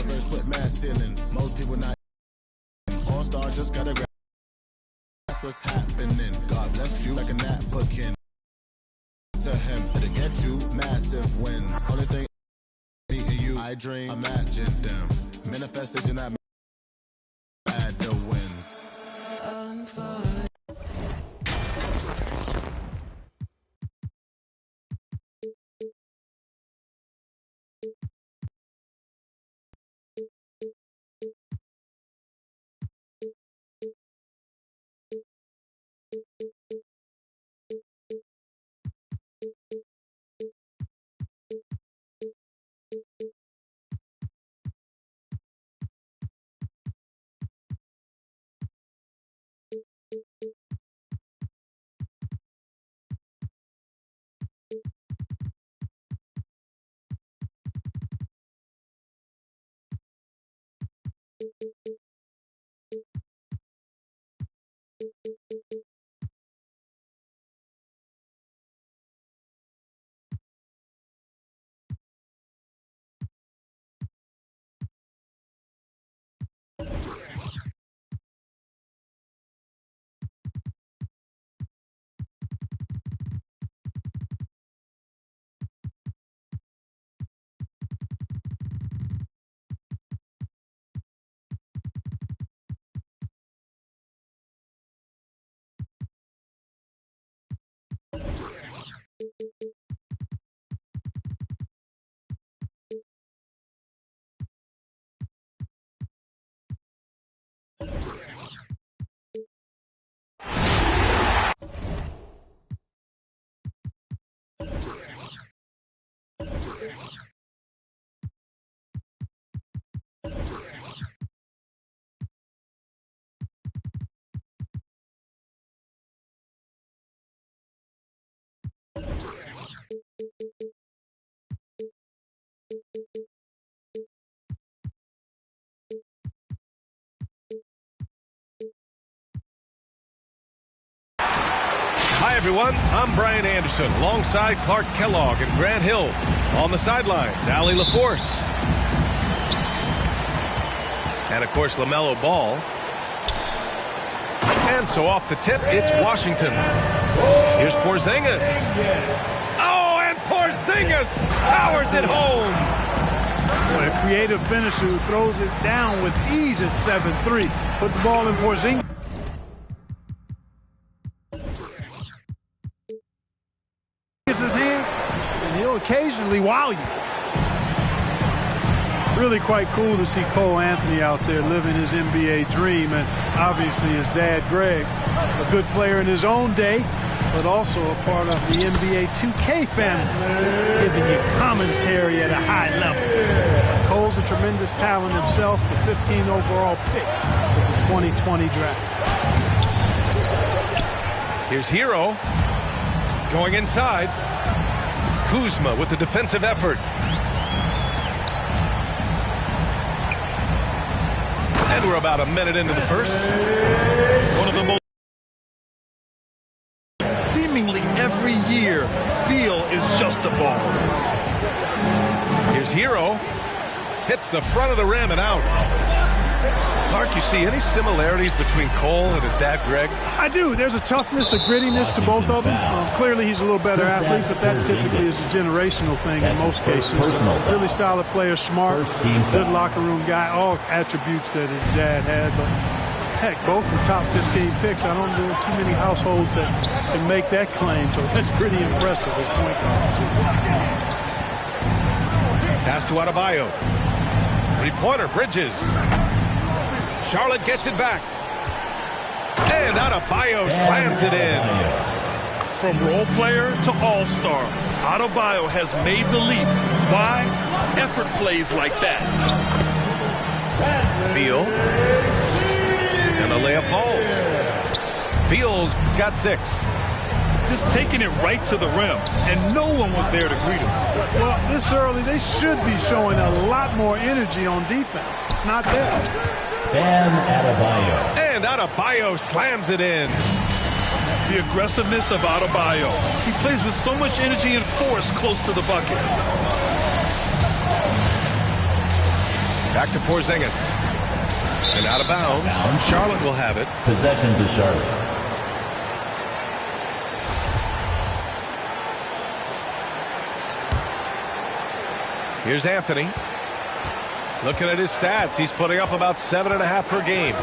universe with mad ceilings. Most people not all-star, just gotta grab. That's what's happening. God bless you like a napkin. To him, it'll get you massive wins. Only thing meeting you, I dream, imagine them. Manifestation that add the wins. Hi, everyone. I'm Brian Anderson, alongside Clark Kellogg and Grant Hill. On the sidelines, Allie LaForce. And, of course, LaMelo Ball. And so off the tip, it's Washington. Here's Porzingis. Oh, and Porzingis powers it home. What a creative finisher who throws it down with ease at 7-3. Put the ball in Porzingis. His hands, and he'll occasionally wow you. Really quite cool to see Cole Anthony out there living his NBA dream, and obviously his dad Greg, a good player in his own day, but also a part of the NBA 2K family, giving you commentary at a high level. Cole's a tremendous talent himself, the 15 overall pick for the 2020 draft. Here's Hero going inside. Kuzma with the defensive effort. And we're about a minute into the first. One of the most seemingly every year, Beal is just a ball. Here's Hero. Hits the front of the rim and out. Clark, you see any similarities between Cole and his dad, Greg? I do. There's a toughness, a grittiness to both of them. Clearly, he's a little better athlete, but that typically is a generational thing in most cases. Really solid player, smart, good locker room guy, all attributes that his dad had. But heck, both were top 15 picks. I don't know too many households that can make that claim, so that's pretty impressive as point guard, too. Pass to Adebayo. Three-pointer, Bridges. Charlotte gets it back. And Adebayo slams it in. From role player to all-star, Adebayo has made the leap. Why? Effort plays like that. Beal. And the layup falls. Beal's got 6. Just taking it right to the rim, and no one was there to greet him. Well, this early, they should be showing a lot more energy on defense. It's not there. Bam Adebayo. And Adebayo slams it in. The aggressiveness of Adebayo. He plays with so much energy and force close to the bucket. Back to Porzingis. And out of bounds. Charlotte will have it. Possession to Charlotte. Here's Anthony. Looking at his stats, he's putting up about 7.5 per game.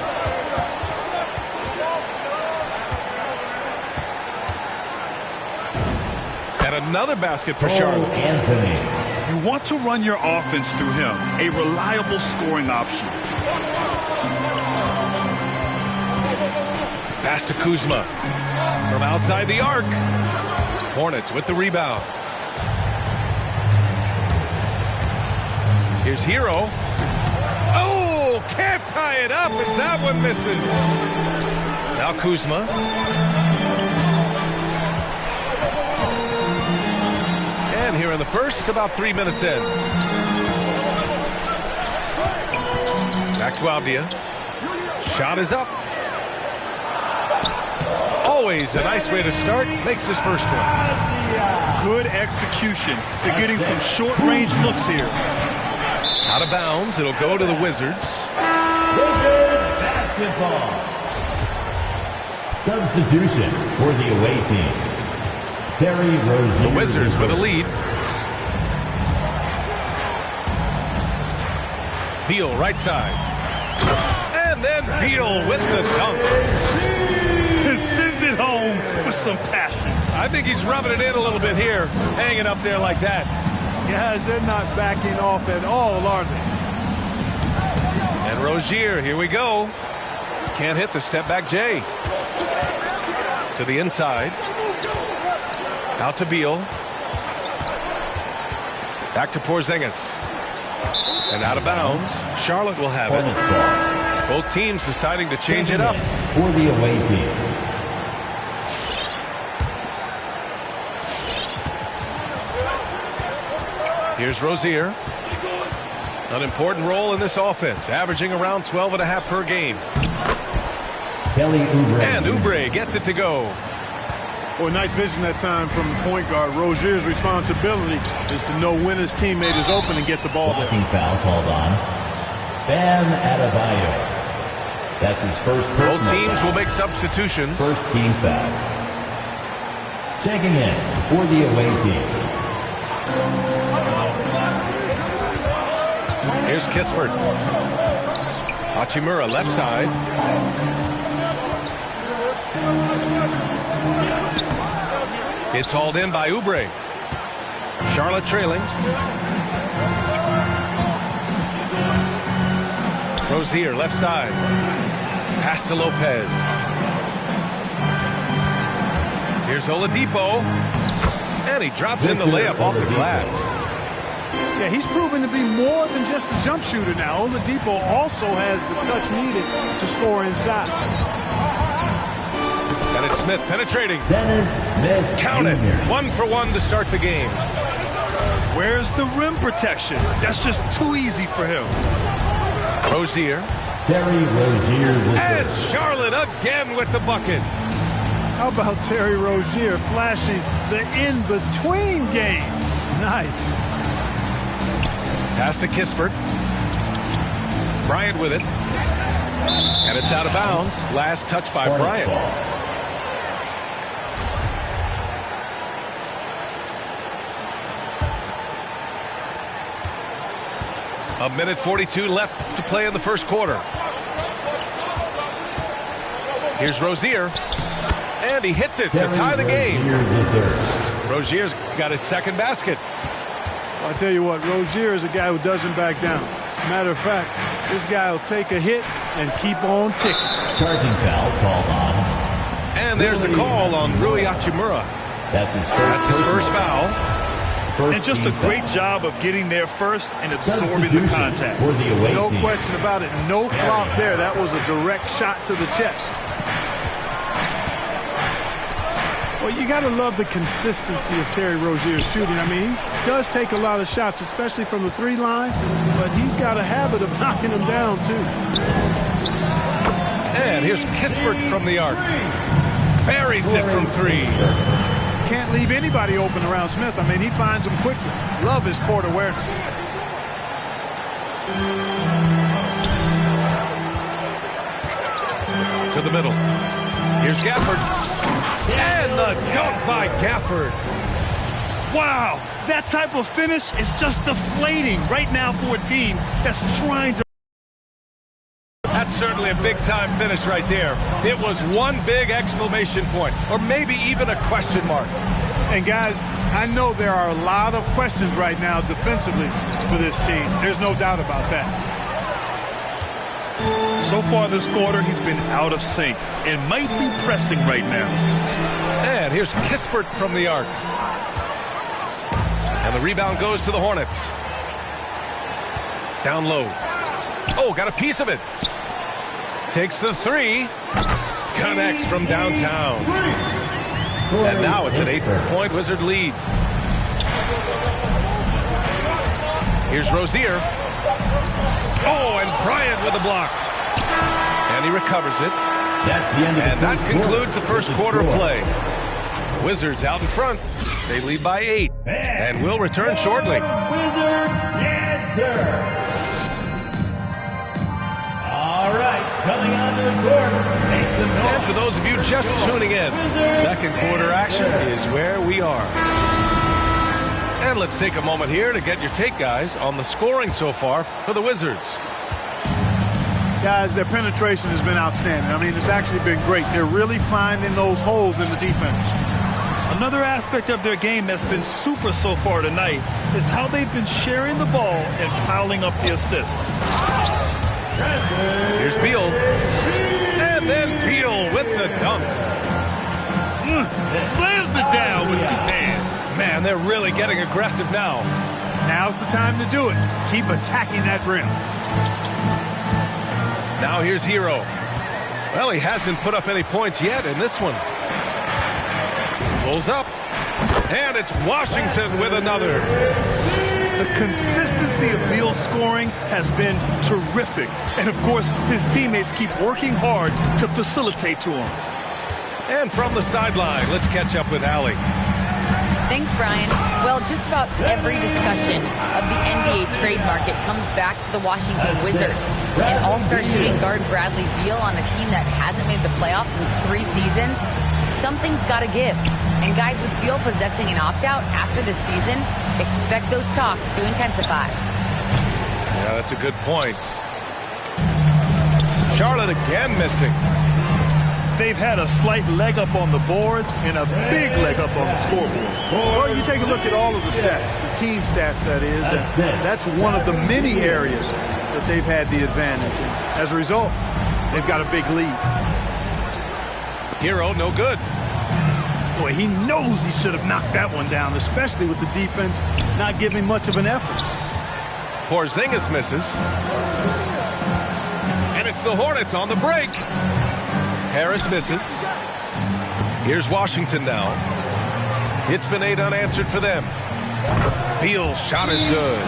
And another basket for Charlotte. Anthony. You want to run your offense through him, a reliable scoring option. Pass to Kuzma from outside the arc. Hornets with the rebound. Here's Hero. Oh, can't tie it up as that one misses. Now Kuzma. And here in the first, about 3 minutes in. Back to Avdia. Shot is up. Always a nice way to start. Makes his first one. Good execution. They're getting some short-range looks here. Out of bounds. It'll go to the Wizards. Wizards basketball. Substitution for the away team. Terry Rozier. The Wizards with a lead. Beal right side. And then Beal with the dunk. Sends it home with some passion. I think he's rubbing it in a little bit here, hanging up there like that. Guys, they're not backing off at all, are they? And Rozier, here we go. Can't hit the step back J. To the inside. Out to Beal. Back to Porzingis. And out of bounds. Charlotte will have it. Both teams deciding to change it up. For the away team. Here's Rozier. An important role in this offense, averaging around 12.5 per game. Kelly Oubre. And Oubre gets it to go. Boy, nice vision that time from the point guard. Rozier's responsibility is to know when his teammate is open and get the ball there. Blocking foul called on. Bam Adebayo. That's his first personal Both teams foul. will make substitutions. First team foul. Checking in for the away team. Here's Kispert. Hachimura left side. It's hauled in by Oubre. Charlotte trailing. Rozier left side. Pass to Lopez. Here's Oladipo. And he drops in the layup off the glass. Yeah, he's proven to be more than just a jump shooter now. Oladipo also has the touch needed to score inside. And it's Smith penetrating. Dennis Smith. Count it. Jr. 1 for 1 to start the game. Where's the rim protection? That's just too easy for him. Rozier. Terry Rozier. And Charlotte again with the bucket. How about Terry Rozier flashing the in-between game? Nice. Pass to Kispert. Bryant with it. And it's out of bounds. Last touch by Bryant. A minute 42 left to play in the first quarter. Here's Rozier. And he hits it to tie the game. Rozier's got his second basket. Well, I tell you what, Rozier is a guy who doesn't back down. Matter of fact, this guy will take a hit and keep on ticking. Charging foul called on. And there's the call on Rui Hachimura. That's his first foul. And just a great job of getting there first and absorbing the contact. For the away No team. question about it. No flop there. That was a direct shot to the chest. Well, you got to love the consistency of Terry Rozier's shooting. I mean, he does take a lot of shots, especially from the three line, but he's got a habit of knocking them down, too. And here's Kispert from the arc. Buries it from three. Can't leave anybody open around Smith. I mean, he finds them quickly. Love his court awareness. the middle. Here's Gafford. And the dunk by Gafford. Wow, that type of finish is just deflating right now for a team that's trying to. That's certainly a big-time finish right there. It was one big exclamation point, or maybe even a question mark. And guys, I know there are a lot of questions right now defensively for this team. There's no doubt about that. So far this quarter, he's been out of sync and might be pressing right now. And here's Kispert from the arc. And the rebound goes to the Hornets. Down low. Oh, got a piece of it. Takes the three. Connects from downtown. And now it's an 8-point Wizard lead. Here's Rozier. Oh, and Bryant with the block. And he recovers it. That's the end of and that concludes the first quarter play. Wizards out in front. They lead by 8. And will return shortly. Wizards answer. All right, coming onto the court. And for those of you just tuning in, second quarter action is where we are. And let's take a moment here to get your take, guys, on the scoring so far for the Wizards. Guys, their penetration has been outstanding. I mean, it's actually been great. They're really finding those holes in the defense. Another aspect of their game that's been super so far tonight is how they've been sharing the ball and piling up the assist. Here's Beal. And then Beal with the dunk. Slams it down with 2 hands. Man, they're really getting aggressive now. Now's the time to do it. Keep attacking that rim. Now here's Hero. Well, he hasn't put up any points yet in this one. Pulls up. And it's Washington with another. The consistency of Beal's scoring has been terrific. And, of course, his teammates keep working hard to facilitate to him. And from the sideline, let's catch up with Allie. Thanks, Brian. Well, just about every discussion of the NBA trade market comes back to the Washington Wizards. And all-star shooting guard Bradley Beal on a team that hasn't made the playoffs in 3 seasons, something's got to give. And guys, with Beal possessing an opt-out after the season, expect those talks to intensify. Yeah, that's a good point. Charlotte again missing. They've had a slight leg up on the boards and a big leg up on the scoreboard. Well, you take a look at all of the stats, the team stats, that is. That's one of the many areas that they've had the advantage. And as a result, they've got a big lead. Hero, no good. Boy, he knows he should have knocked that one down, especially with the defense not giving much of an effort. Porzingis misses. And it's the Hornets on the break. Harris misses. Here's Washington now. It's been 8 unanswered for them. Beal's shot is good.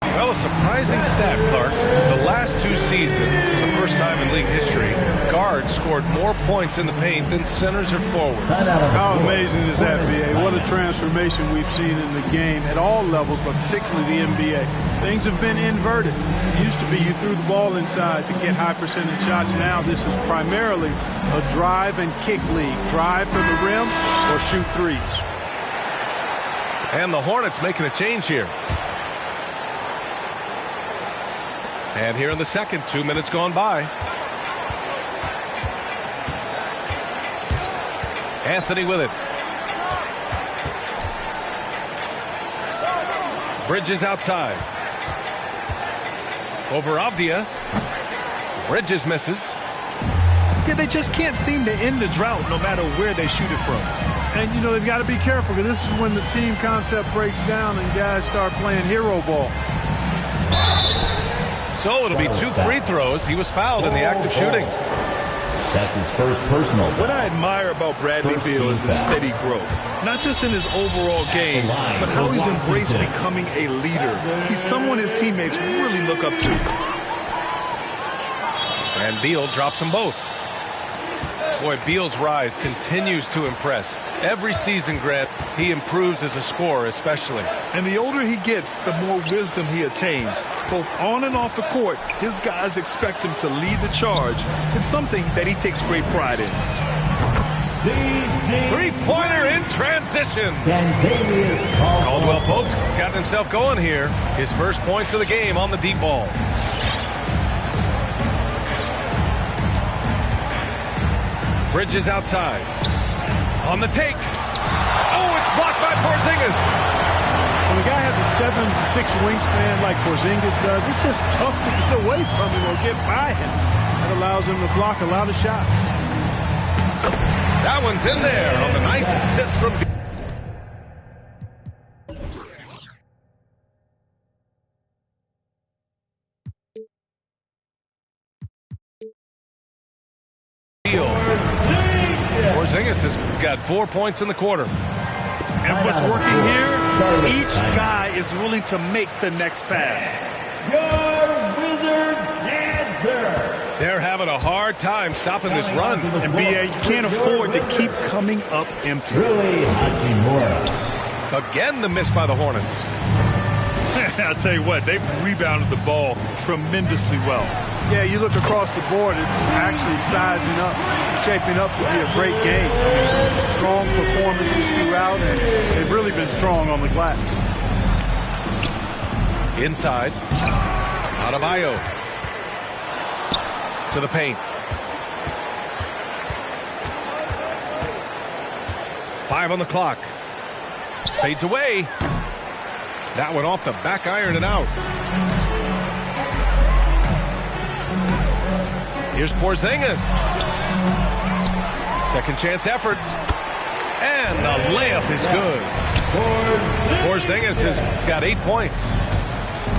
Well, a surprising stat, Clark. The last 2 seasons, for the first time in league history, guards scored more points in the paint than centers or forwards. How amazing is that, B.A.? What a transformation we've seen in the game at all levels, but particularly the NBA. Things have been inverted. It used to be you threw the ball inside to get high percentage shots. Now this is primarily a drive and kick league. Drive for the rim or shoot threes. And the Hornets making a change here. And here in the second, 2 minutes gone by. Anthony with it. Bridges outside. Over Avdia. Bridges misses. Yeah, they just can't seem to end the drought no matter where they shoot it from. And, you know, they've got to be careful because this is when the team concept breaks down and guys start playing hero ball. So it'll be 2 free throws. He was fouled in the act of shooting. That's his first personal foul. What I admire about Bradley Beal is his steady growth. Not just in his overall game, but how he's embraced becoming a leader. He's someone his teammates really look up to. And Beal drops them both. Boy, Beal's rise continues to impress. Every season, Grant, he improves as a scorer especially. And the older he gets, the more wisdom he attains. Both on and off the court, his guys expect him to lead the charge. It's something that he takes great pride in. Three-pointer in transition. Kentavious Caldwell Pope's got himself going here. His first points of the game on the deep ball. Bridges outside. On the take. Oh, it's blocked by Porzingis. When a guy has a 7'6" wingspan like Porzingis does, it's just tough to get away from him or get by him. That allows him to block a lot of shots. That one's in there on the nice assist from Beal. Porzingis has got 4 points in the quarter. And what's working here, each guy is willing to make the next pass. Your Wizards answer. They're having a hard time stopping this run. And B.A., you can't afford to keep coming up empty. Rui Hachimura. Again, the miss by the Hornets. I'll tell you what, they've rebounded the ball tremendously well. Yeah, you look across the board, it's actually sizing up, shaping up to be a great game. Strong performances throughout, and they've really been strong on the glass. Inside. Adebayo. To the paint. 5 on the clock. Fades away. That one off the back iron and out. Here's Porzingis. Second chance effort. And the layup is good. Porzingis has got 8 points.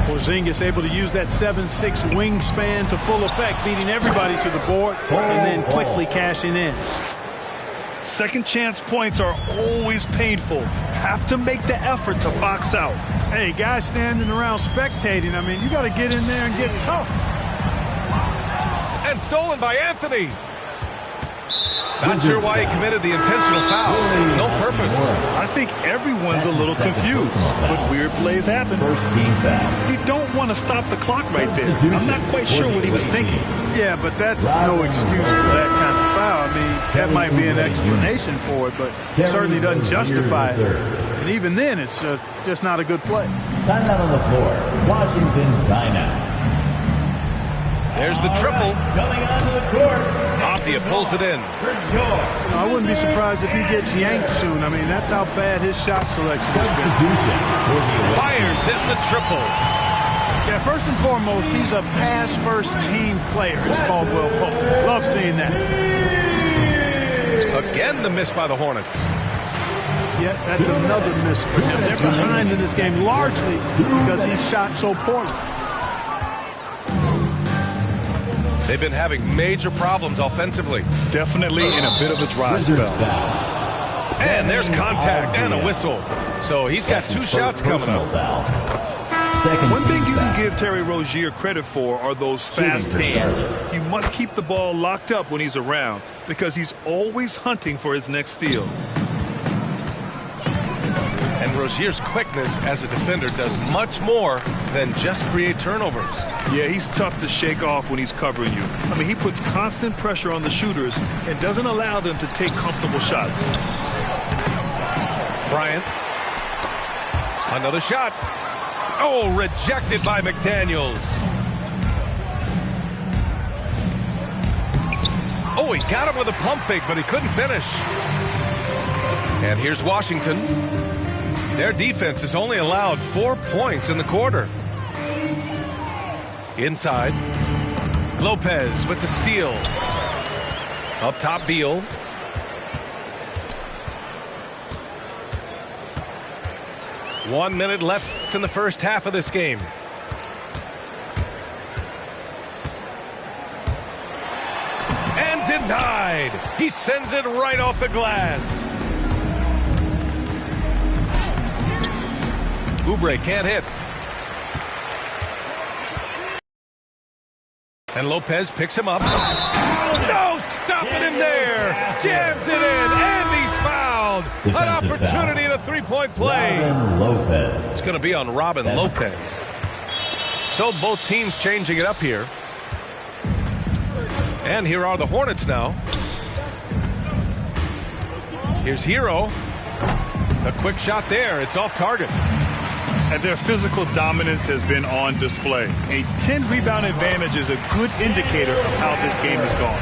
Porzingis able to use that 7'6" wingspan to full effect, beating everybody to the board and then quickly cashing in. Second chance points are always painful. Have to make the effort to box out. Hey, guys standing around spectating, I mean, you got to get in there and get tough. And stolen by Anthony. Not sure why he committed the intentional foul. No purpose. I think everyone's a little confused, but weird plays happen. First team foul. You don't want to stop the clock right there. I'm not quite sure what he was thinking. Yeah, but that's no excuse for that kind of foul. I mean, that might be an explanation for it, but it certainly doesn't justify it. And even then, it's just not a good play. Timeout on the floor. Washington timeout. There's the triple. Coming onto the court. Mafia pulls it in. I wouldn't be surprised if he gets yanked soon. I mean, that's how bad his shot selection has been. Fires in the triple. Yeah, first and foremost, he's a pass-first team player, is Caldwell Pope. Love seeing that. Again, the miss by the Hornets. Yeah, that's another miss for him. They're behind in this game largely because he shot so poorly. They've been having major problems offensively. Definitely in a bit of a dry spell. And there's contact and a whistle. So he's got 2 shots coming up. One thing you can give Terry Rozier credit for are those fast hands. You must keep the ball locked up when he's around because he's always hunting for his next steal. And Rozier's quickness as a defender does much more than just create turnovers. Yeah, he's tough to shake off when he's covering you. I mean, he puts constant pressure on the shooters and doesn't allow them to take comfortable shots. Bryant. Another shot. Oh, rejected by McDaniels. Oh, he got him with a pump fake, but he couldn't finish. And here's Washington. Their defense has only allowed 4 points in the quarter. Inside. Lopez with the steal. Up top, Beal. One minute left in the first half of this game. And denied. He sends it right off the glass. Oubre can't hit. And Lopez picks him up. No, stopping him there. Jams it in, and he's fouled. An opportunity in a three-point play. It's going to be on Robin Lopez. So both teams changing it up here. And here are the Hornets now. Here's Hero. A quick shot there. It's off target. And their physical dominance has been on display. A 10-rebound advantage is a good indicator of how this game has gone.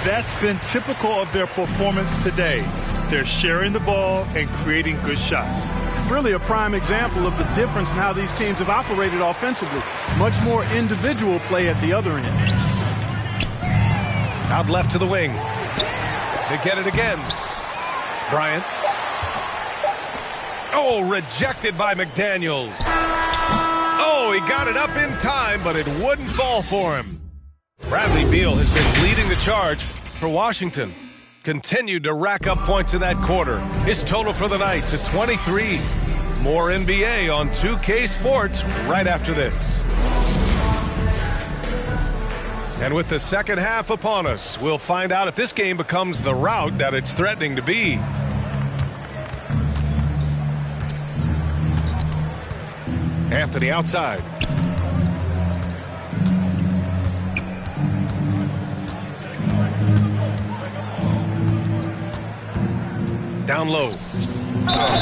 That's been typical of their performance today. They're sharing the ball and creating good shots. Really a prime example of the difference in how these teams have operated offensively. Much more individual play at the other end. Out left to the wing. They get it again. Bryant. Oh, rejected by McDaniels. Oh, he got it up in time, but it wouldn't fall for him. Bradley Beal has been leading the charge for Washington. Continued to rack up points in that quarter. His total for the night to 23. More NBA on 2K Sports right after this. And with the second half upon us, we'll find out if this game becomes the rout that it's threatening to be. Anthony outside. Down low.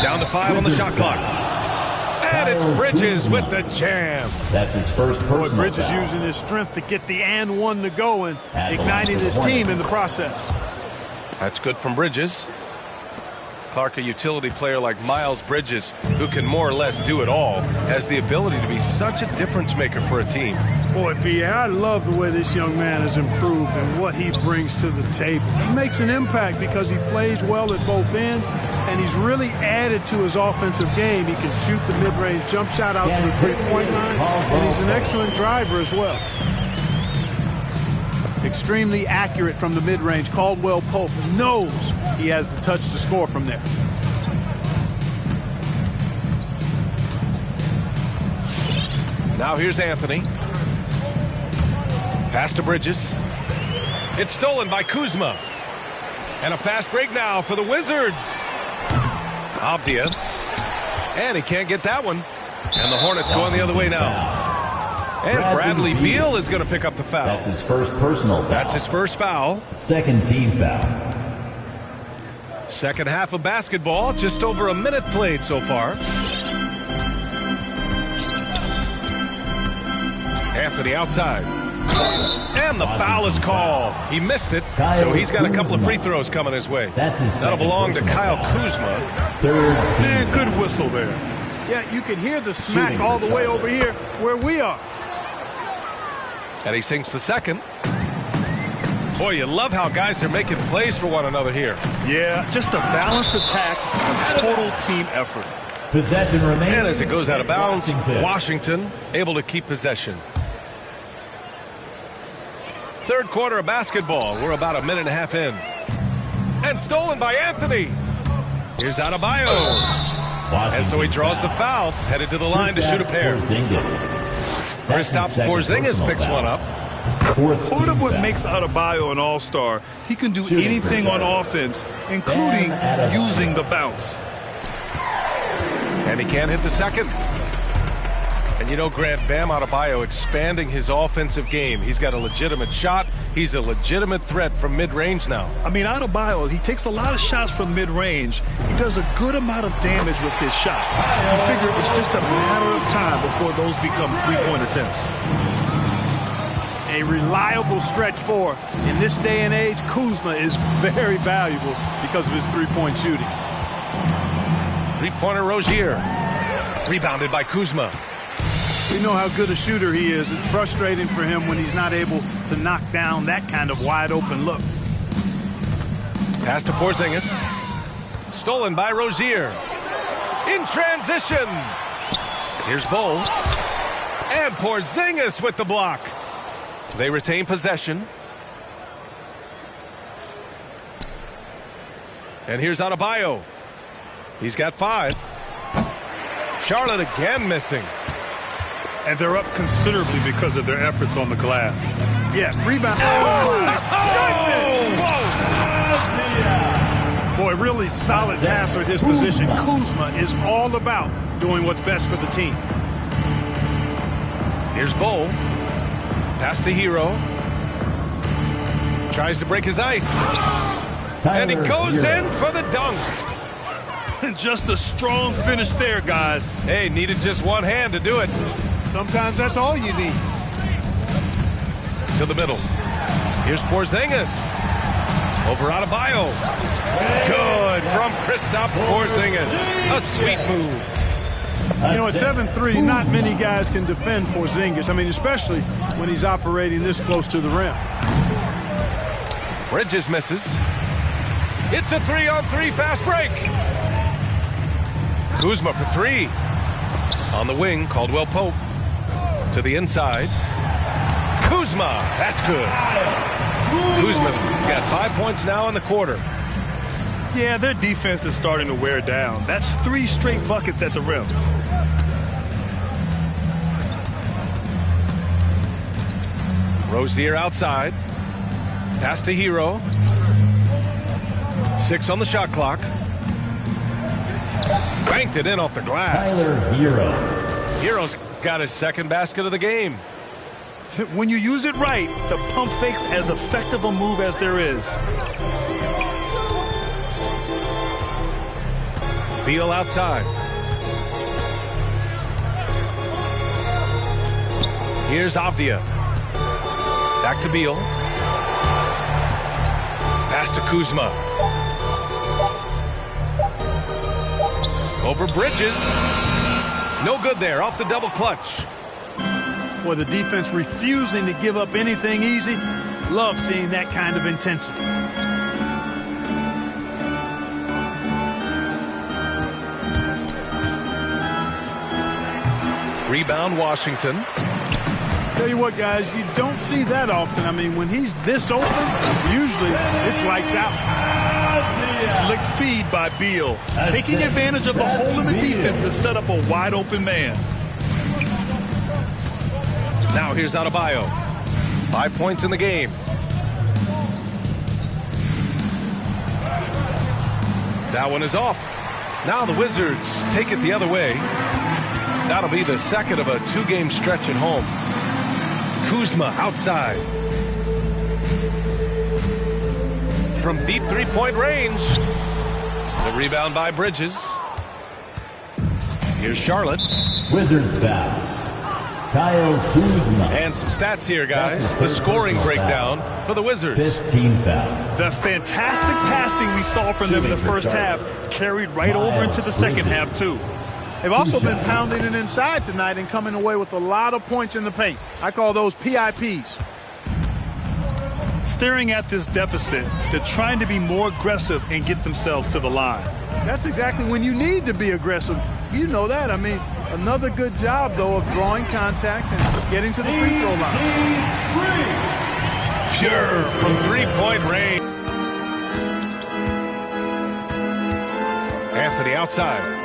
Down to 5 on the shot clock. And it's Bridges with the jam. That's his first personal foul. Bridges using his strength to get the and one to go and igniting his team in the process. That's good from Bridges. Clark, a utility player like Miles Bridges, who can more or less do it all, has the ability to be such a difference maker for a team. Boy, Pierre, I love the way this young man has improved and what he brings to the table. He makes an impact because he plays well at both ends, and he's really added to his offensive game. He can shoot the mid-range jump shot out to the three-point line, and he's an excellent driver as well. Extremely accurate from the mid-range. Caldwell Pope knows he has the touch to score from there. Now here's Anthony. Pass to Bridges. It's stolen by Kuzma. And a fast break now for the Wizards. Avdia. And he can't get that one. And the Hornets going the other way now. And Bradley Beal is going to pick up the foul. That's his first personal foul. That's his first foul. Second team foul. Second half of basketball, just over a minute played so far. Anthony outside. And the foul is called. He missed it, so he's got a couple of free throws coming his way. That'll belong to Kyle Kuzma. And good whistle there. Yeah, you can hear the smack all the way over here where we are. And he sinks the second. Boy, you love how guys are making plays for one another here. Yeah, just a balanced attack, a total team effort. Possession remains. And as it goes out of bounds, Washington able to keep possession. Third quarter of basketball. We're about a minute and a half in. And stolen by Anthony. Here's Adebayo. And so he draws the foul, headed to the line to shoot a pair. Kristaps Porzingis picks one up. Part of what makes Adebayo an all-star, he can do anything on offense, including using the bounce. And he can't hit the second. And you know, Grant, Bam Adebayo expanding his offensive game. He's got a legitimate shot. He's a legitimate threat from mid-range now. I mean, Adebayo, he takes a lot of shots from mid-range. He does a good amount of damage with his shot. You figure it was just a matter of time before those become three-point attempts. A reliable stretch four. In this day and age, Kuzma is very valuable because of his three-point shooting. Three-pointer Rozier. Rebounded by Kuzma. We know how good a shooter he is. It's frustrating for him when he's not able to knock down that kind of wide-open look. Pass to Porzingis. Stolen by Rozier. In transition. Here's Bol. And Porzingis with the block. They retain possession. And here's Adebayo. He's got 5. Charlotte again missing. And they're up considerably because of their efforts on the glass. Yeah, rebound. Boy, really solid passer at his position. Kuzma is all about doing what's best for the team. Here's Bo. Pass to Hero. Tries to break his ice. And he goes in for the dunk. Just a strong finish there, guys. Hey, needed just one hand to do it. Sometimes that's all you need. To the middle. Here's Porzingis. Over Adebayo. Good from Kristaps Porzingis. A sweet move. You know, at 7'3", not many guys can defend Porzingis. I mean, especially when he's operating this close to the rim. Bridges misses. It's a 3-on-3 fast break. Kuzma for three. On the wing, Caldwell Pope. To the inside. Kuzma, that's good. Kuzma's got 5 points now in the quarter. Yeah, their defense is starting to wear down. That's 3 straight buckets at the rim. Rozier outside. Pass to Hero. 6 on the shot clock. Banked it in off the glass. Tyler Hero. Hero's got his second basket of the game. When you use it right, the pump fake's as effective a move as there is. Beal outside. Here's Avdia. Back to Beal. Pass to Kuzma. Over Bridges. No good there. Off the double clutch. Boy, the defense refusing to give up anything easy. Love seeing that kind of intensity. Rebound Washington. Tell you what, guys, you don't see that often. I mean, when he's this open, usually it's lights out. Slick feed by Beal. Taking advantage of the hole in the defense to set up a wide open man. Now here's Adebayo. 5 points in the game. That one is off. Now the Wizards take it the other way. That'll be the second of a 2-game stretch at home. Kuzma outside. From deep 3-point range. The rebound by Bridges. Here's Charlotte. Wizards foul. Kyle Kuzma. And some stats here, guys. The scoring breakdown for the Wizards. 15 foul. The fantastic passing we saw from them in the first half carried right over into the second half, too. They've also been pounding it inside tonight and coming away with a lot of points in the paint. I call those PIPs. Staring at this deficit, they're trying to be more aggressive and get themselves to the line. That's exactly when you need to be aggressive. You know that. I mean, another good job, though, of drawing contact and getting to the free throw line. Pure from 3-point range. Anthony outside.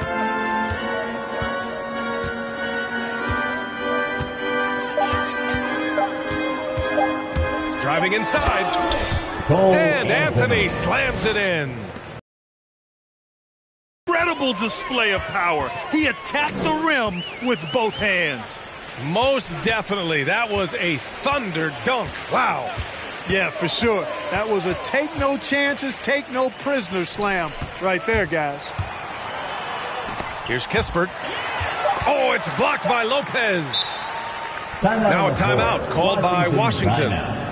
Driving inside. And Anthony slams it in. Incredible display of power. He attacked the rim with both hands. Most definitely. That was a thunder dunk. Wow. Yeah, for sure. That was a take no chances, take no prisoners slam right there, guys. Here's Kispert. Oh, it's blocked by Lopez. Now a timeout called by Washington.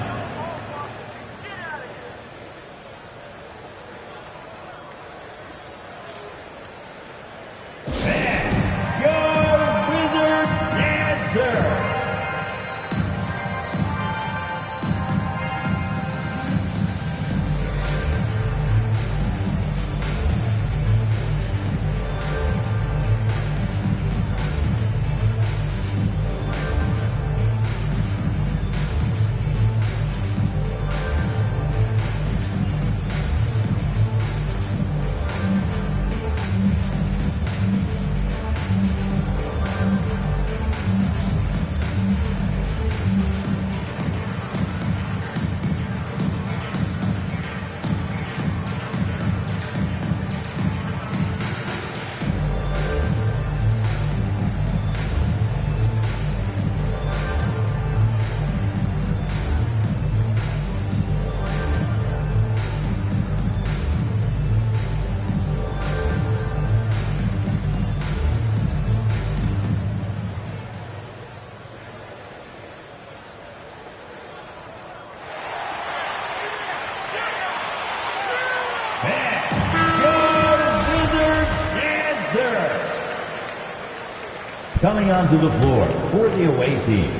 Coming onto the floor for the away team.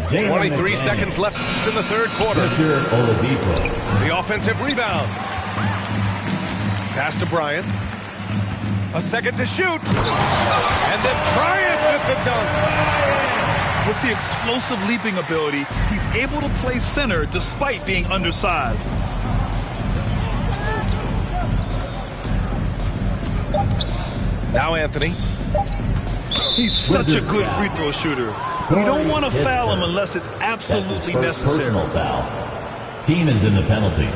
23 seconds left in the third quarter. Victor Oladipo. The offensive rebound. Pass to Bryant. A second to shoot. And then Bryant with the dunk. With the explosive leaping ability, he's able to play center despite being undersized. Now Anthony. He's such a good free throw shooter. You don't want to foul him unless it's absolutely necessary. Personal foul. Team is in the penalty.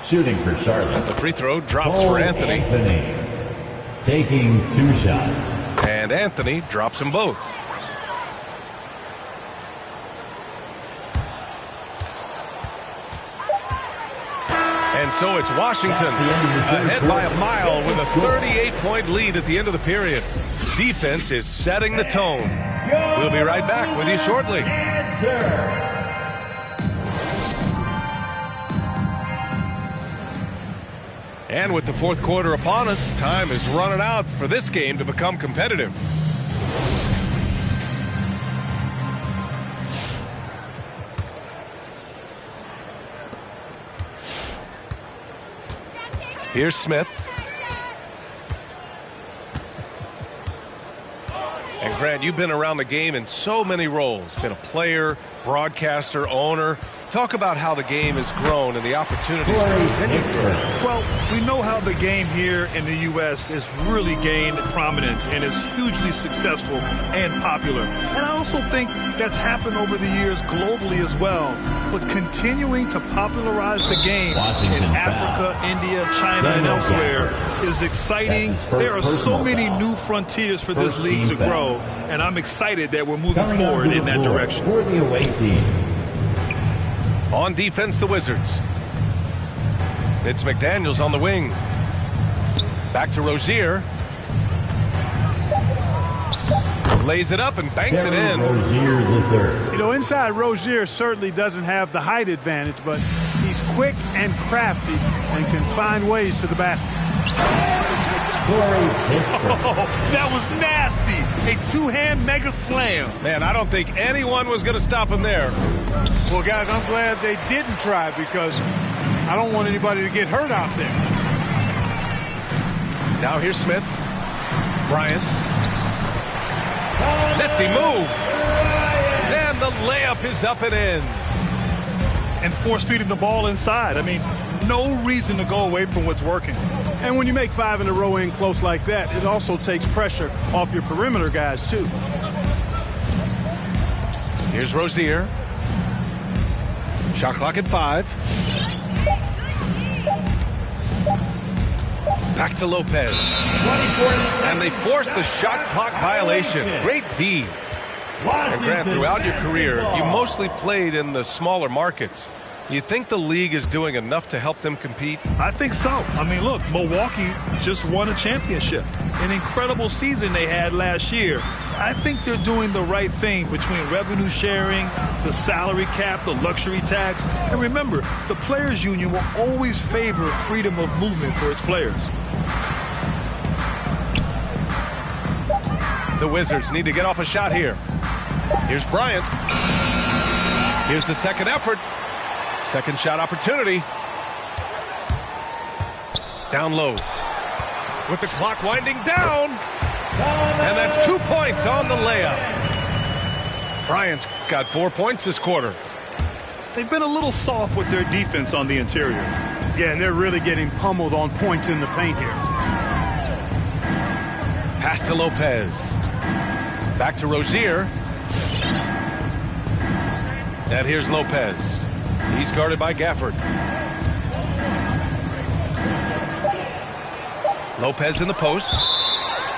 Shooting for Charlotte. The free throw drops for Anthony. Taking 2 shots. And Anthony drops them both. And so it's Washington ahead by a mile with a 38-point lead at the end of the period. Defense is setting the tone. We'll be right back with you shortly. And with the fourth quarter upon us, time is running out for this game to become competitive. Here's Smith. And Grant, you've been around the game in so many roles. Been a player, broadcaster, owner. Talk about how the game has grown and the opportunities for continuing. Well, we know how the game here in the U.S. has really gained prominence and is hugely successful and popular. And I also think that's happened over the years globally as well. But continuing to popularize the game in Africa, India, China, and elsewhere is exciting. There are so many new frontiers for this league to grow, and I'm excited that we're moving forward in that direction. For the away team. On defense, the Wizards. It's McDaniels on the wing. Back to Rozier. Lays it up and banks it in. Rozier the third. You know, inside Rozier certainly doesn't have the height advantage, but he's quick and crafty and can find ways to the basket. Oh, that was nasty. A two-hand mega slam. Man, I don't think anyone was going to stop him there. Well, guys, I'm glad they didn't try because I don't want anybody to get hurt out there. Now here's Smith. Bryant. Nifty move. And the layup is up and in. And force-feeding the ball inside. I mean, no reason to go away from what's working. And when you make 5 in a row in close like that, it also takes pressure off your perimeter guys, too. Here's Rozier. Shot clock at 5. Back to Lopez. And they force the shot clock violation. Great D. And Grant, throughout your career, you mostly played in the smaller markets. You think the league is doing enough to help them compete? I think so. I mean, look, Milwaukee just won a championship. An incredible season they had last year. I think they're doing the right thing between revenue sharing, the salary cap, the luxury tax. And remember, the players' union will always favor freedom of movement for its players. The Wizards need to get off a shot here. Here's Bryant. Here's the second effort. Second shot opportunity. Down low. With the clock winding down. And that's 2 points on the layup. Bryant's got 4 points this quarter. They've been a little soft with their defense on the interior. Yeah, and they're really getting pummeled on points in the paint here. Pass to Lopez. Back to Rozier. And here's Lopez. He's guarded by Gafford. Lopez in the post.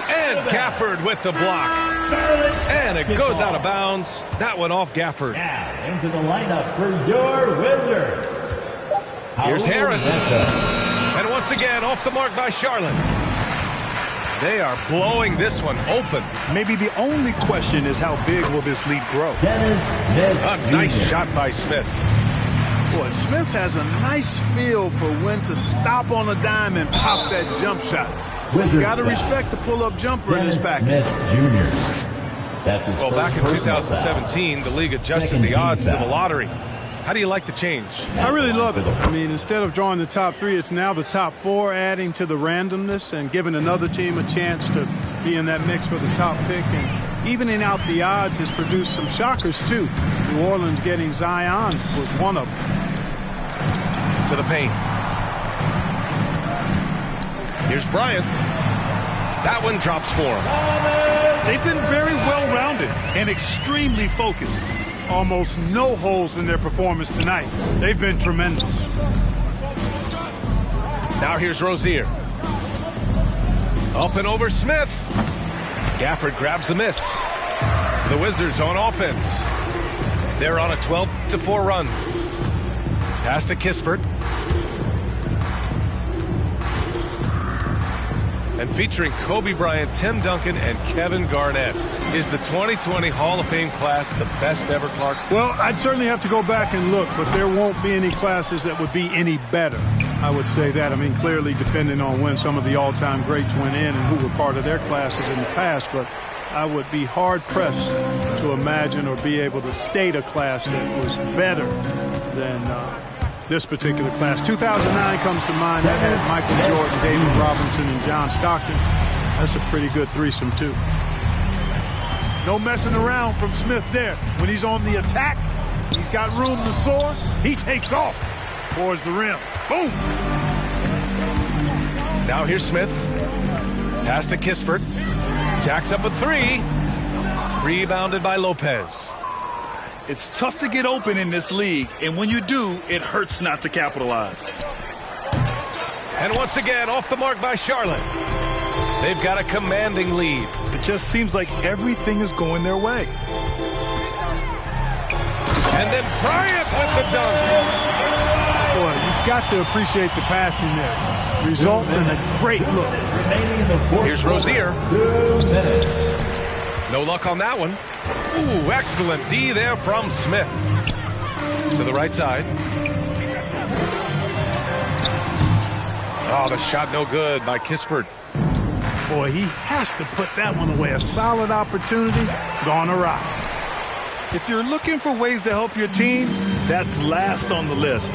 And Gafford with the block. And it goes out of bounds. That one off Gafford. Now into the lineup for your Wizards. Here's Harris. And once again, off the mark by Charlotte. They are blowing this one open. Maybe the only question is how big will this lead grow? Dennis Smith A nice shot by Smith. Boy, Smith has a nice feel for when to stop on a dime and pop that jump shot. You got to respect the pull-up jumper in his back. Smith Jr. That's his Well, back in first personal 2017, foul. the league adjusted Second the team odds to the foul. lottery. How do you like the change? I really love it. I mean, instead of drawing the top 3, it's now the top 4, adding to the randomness and giving another team a chance to be in that mix for the top pick. And evening out the odds has produced some shockers, too. New Orleans getting Zion was one of them. To the paint. Here's Bryant. That one drops for him. They've been very well-rounded and extremely focused. Almost no holes in their performance tonight. They've been tremendous. Now here's Rozier. Up and over Smith. Gafford grabs the miss. The Wizards on offense. They're on a 12-4 run. Pass to Kispert. And featuring Kobe Bryant, Tim Duncan, and Kevin Garnett. Is the 2020 Hall of Fame class the best ever, Clark? Well, I'd certainly have to go back and look, but there won't be any classes that would be any better. I would say that. I mean, clearly depending on when some of the all-time greats went in and who were part of their classes in the past, but I would be hard-pressed to imagine or be able to state a class that was better than this particular class. 2009 comes to mind. That had Michael Jordan, David Robinson, and John Stockton. That's a pretty good threesome, too. No messing around from Smith there. When he's on the attack, he's got room to soar. He takes off towards the rim. Boom! Now here's Smith. Pass to Kispert. Jacks up a 3. Rebounded by Lopez. It's tough to get open in this league, and when you do, it hurts not to capitalize. And once again, off the mark by Charlotte. They've got a commanding lead. It just seems like everything is going their way. And then Bryant with the dunk. Boy, you've got to appreciate the passing there. Results in a great look. Here's Rozier. 2 minutes. No luck on that one. Ooh, excellent D there from Smith. To the right side. Oh, the shot no good by Kispert. Boy, he has to put that one away. A solid opportunity, gone awry. If you're looking for ways to help your team, that's last on the list.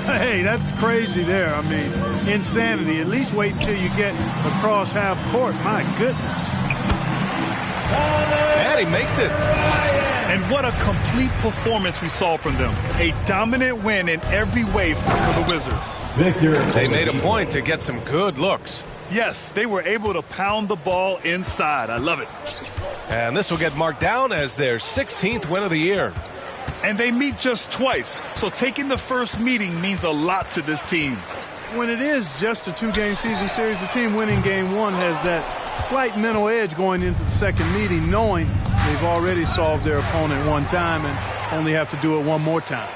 Hey, that's crazy there. I mean, insanity. At least wait until you get across half court. My goodness. And he makes it. And what a complete performance we saw from them. A dominant win in every way for the Wizards. Victor. They made a point to get some good looks. Yes, they were able to pound the ball inside. I love it. And this will get marked down as their 16th win of the year. And they meet just twice, so taking the first meeting means a lot to this team. When it is just a 2-game season series, the team winning game 1 has that slight mental edge going into the second meeting, knowing they've already solved their opponent one time and only have to do it one more time.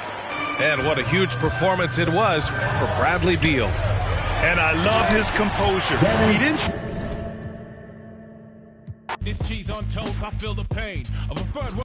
And what a huge performance it was for Bradley Beal. And I love his composure. He didn't... This cheese on toast, I feel the pain of a bird.